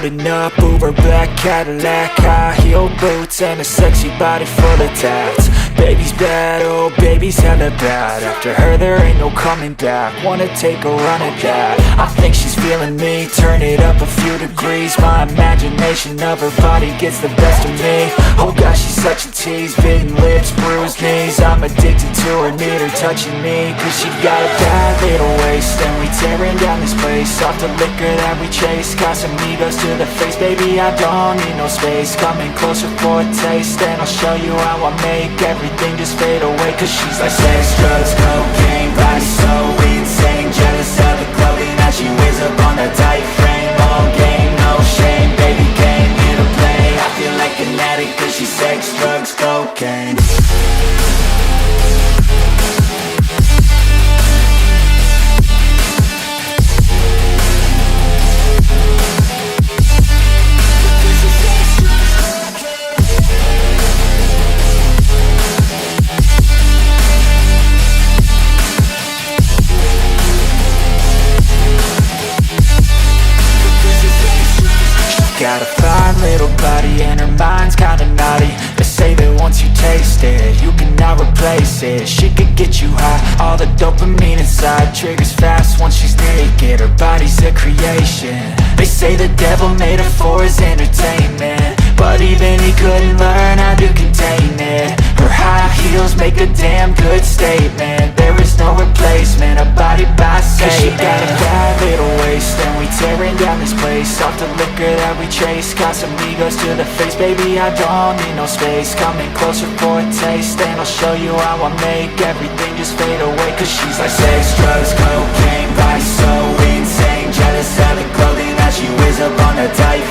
Rolling up, Uber black Cadillac, high heel boots and a sexy body full of tats. Baby's bad, oh baby's hella bad. After her there ain't no coming back. Wanna take a run at that. I think she's feeling me, turn it up a few degrees. My imagination of her body gets the best of me. Oh gosh, she's such a tease, bitten lips, bruised knees. I'm addicted to her, need her touching me. Cause she got a bad little waist, and we tearing down this place. Off the liquor that we chase, Casamigos to the face. Baby, I don't need no space, coming closer for a taste. And I'll show you how I make everything just fade away. Cause she's like sex, drugs, cocaine, body so insane. Jealous of the clothing that she wears up on that tight frame. All game, no shame, baby came here to play. I feel like an addict cause she's sex, drugs, cocaine. Got a fine little body and her mind's kinda naughty. They say that once you taste it, you cannot replace it. She could get you high, all the dopamine inside triggers fast once she's naked. Her body's a creation. They say the devil made her for his entertainment, but even he couldn't learn how to contain it. Her high heels make a damn good statement. There is no replacement, a body by Satan. Cause she got a bad little waist, and we tearing down this place. Off the liquor that we chase, Casamigos to the face. Baby, I don't need no space, coming closer for a taste. And I'll show you how I make everything just fade away. Cause she's like sex, drugs, cocaine, body so insane. Jealous of the clothing that she wears up on her tight